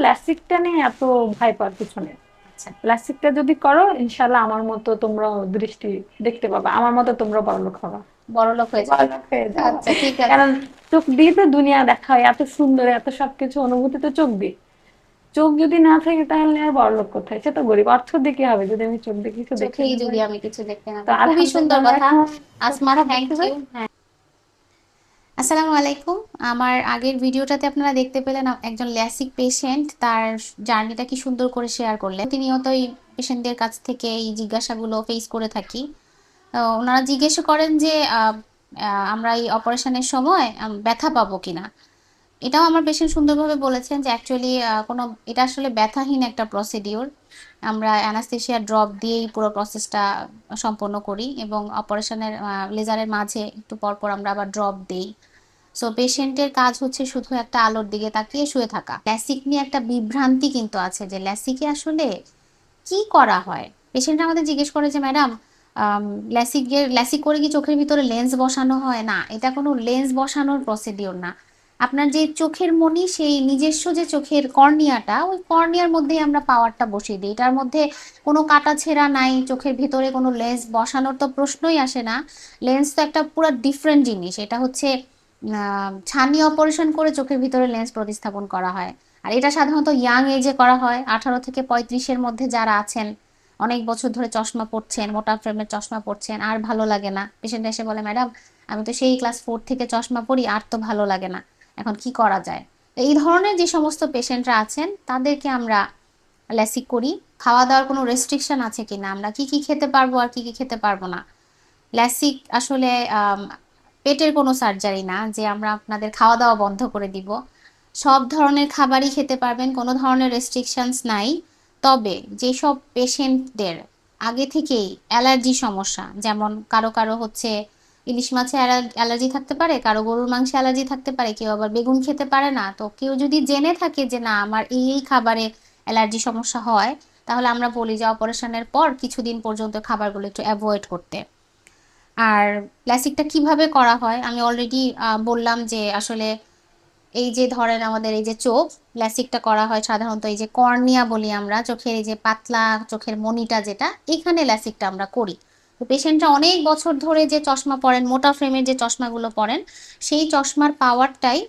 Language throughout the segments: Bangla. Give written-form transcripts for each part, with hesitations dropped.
ল্যাসিকটা নিয়ে এত ভয় পাওয়ার কিছু নেই। আচ্ছা। ল্যাসিকটা যদি করো ইনশাল্লাহ আমার মতো তোমরা দৃষ্টি দেখতে পাবা, আমার মতো তোমরা বড়লোক হবা। বড়লোক হয়ে যাবে। বড়লোক হয়ে যাবা। আচ্ছা ঠিক আছে। কারণ চোখ দিয়ে তো দুনিয়া দেখা হয়, এত সুন্দর এত সবকিছু অনুভূতি তো চোখ দিয়ে। চোখ যদি না থাকে তাহলে আর বড়লোক কোথায়, সে তো গরিব। অর্থ দিয়ে কি হবে যদি আমি চোখ দিয়ে কিছু দেখতে চোখেই না যদি পাই? আমি কিছু দেখতে না তো পাই, খুবই আলহামদুলিল্লাহ সুন্দর আমরা কথা। এখন চোখ আসমা, খারাপ থ্যাংক দেখতে পাই। ইউ। হ্যাঁ, আসসালামু আলাইকুম। আমার আগের ভিডিওটাতে আপনারা দেখতে পেলেন একজন ল্যাসিক পেশেন্ট তার জার্নিটা কি সুন্দর করে শেয়ার করলেন। প্রতিনিয়ত এই পেশেন্টদের কাছ থেকে এই জিজ্ঞাসাগুলো ফেস করে থাকি। ওনারা জিজ্ঞেস করেন যে আমরা এই অপারেশনের সময় ব্যথা পাবো কিনা। এটাও আমার পেশেন্ট সুন্দরভাবে বলেছেন যে অ্যাকচুয়ালি কোনো, এটা আসলে ব্যথাহীন একটা প্রসিডিওর। আমরা অ্যানাস্থেশিয়া ড্রপ দিয়েই পুরো প্রসেসটা সম্পন্ন করি এবং অপারেশনের লেজারের মাঝে একটু পর পর আমরা আবার ড্রপ দেই। সো পেশেন্টের কাজ হচ্ছে শুধু একটা আলোর দিকে তাকিয়ে শুয়ে থাকা। ল্যাসিক নিয়ে একটা বিভ্রান্তি কিন্তু আছে যে ল্যাসিকে আসলে কি করা হয়। পেশেন্ট আমাদের জিজ্ঞেস করে যে ম্যাডাম, ল্যাসিক করে কি চোখের ভিতরে লেন্স বসানো হয়? না, এটা কোনো লেন্স বসানোর প্রসিডিওর না। আপনার যে চোখের মনি, সেই নিজস্ব যে চোখের কর্নিয়াটা, ওই কর্নিয়ার মধ্যেই আমরা পাওয়ারটা বসিয়ে দিই। এটার মধ্যে কোনো কাটাছেঁড়া নাই, চোখের ভিতরে কোনো লেন্স বসানোর তো প্রশ্নই আসে না। লেন্স তো একটা পুরো ডিফারেন্ট জিনিস। এটা হচ্ছে ছানি অপারেশন করে চোখের ভিতরে লেন্স প্রতিস্থাপন করা হয়। আর এটা সাধারণত ইয়াং এজে করা হয়, 18 থেকে 35-এর মধ্যে যারা আছেন, অনেক বছর ধরে চশমা পড়ছেন, মোটা ফ্রেমের চশমা পড়ছেন, আর ভালো লাগে না। পেশেন্ট এসে বলে ম্যাডাম, আমি তো সেই ক্লাস 4 থেকে চশমা পড়ি, আর তো ভালো লাগে না, এখন কি করা যায়? এই ধরনের যে সমস্ত পেশেন্টরা আছেন তাদেরকে আমরা ল্যাসিক করি। খাওয়া দাওয়ার কোনো রেস্ট্রিকশন আছে কিনা, আমরা কি কি খেতে পারবো আর কি কি খেতে পারবো না। ল্যাসিক আসলে পেটের কোনো সার্জারি না যে আমরা আপনাদের খাওয়া দাওয়া বন্ধ করে দিব। সব ধরনের খাবারই খেতে পারবেন, কোনো ধরনের রেস্ট্রিকশনস নাই। তবে যেসব পেশেন্টদের আগে থেকেই অ্যালার্জি সমস্যা, যেমন কারো কারো হচ্ছে ইলিশ মাছে অ্যালার্জি থাকতে পারে, কারো গরুর মাংসে অ্যালার্জি থাকতে পারে, কেউ আবার বেগুন খেতে পারে না, তো কেউ যদি জেনে থাকে যে না আমার এই এই খাবারে অ্যালার্জি সমস্যা হয়, তাহলে আমরা বলি যে অপারেশনের পর কিছুদিন পর্যন্ত খাবারগুলো একটু অ্যাভয়েড করতে। আর প্লাস্টিকটা কিভাবে করা হয় আমি অলরেডি বললাম যে আসলে এই যে ধরেন আমাদের এই যে চোখ, ল্যাসিকটা করা হয় সাধারণত এই যে কর্নিয়া বলি আমরা, চোখের এই যে পাতলা চোখের মনিটা যেটা, এখানে ল্যাসিকটা আমরা করি। তো পেশেন্টরা অনেক বছর ধরে যে চশমা পরেন, মোটা ফ্রেমের যে চশমাগুলো পরেন, সেই চশমার পাওয়ারটাই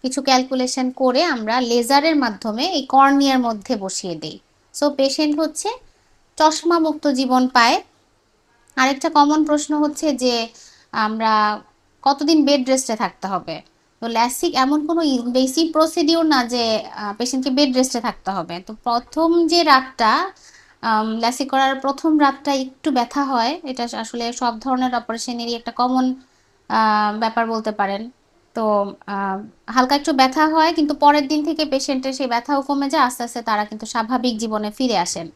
কিছু ক্যালকুলেশন করে আমরা লেজারের মাধ্যমে এই কর্নিয়ার মধ্যে বসিয়ে দিই। সো পেশেন্ট হচ্ছে চশমা মুক্ত জীবন পায়। আরেকটা কমন প্রশ্ন হচ্ছে যে আমরা কতদিন বেড রেস্টে থাকতে হবে। তো ল্যাসিক এমন কোনো বেসিক প্রসিডিওর না যে পেশেন্টকে বেড রেস্টে থাকতে হবে। তো প্রথম যে রাতটা, ল্যাসিক করার প্রথম রাতটা একটু ব্যথা হয়, এটা আসলে সব ধরনের অপারেশনেরই একটা কমন ব্যাপার বলতে পারেন। তো আহ, হালকা একটু ব্যথা হয়, কিন্তু পরের দিন থেকে পেশেন্টের সেই ব্যথাও কমে যায়, আস্তে আস্তে তারা কিন্তু স্বাভাবিক জীবনে ফিরে আসেন।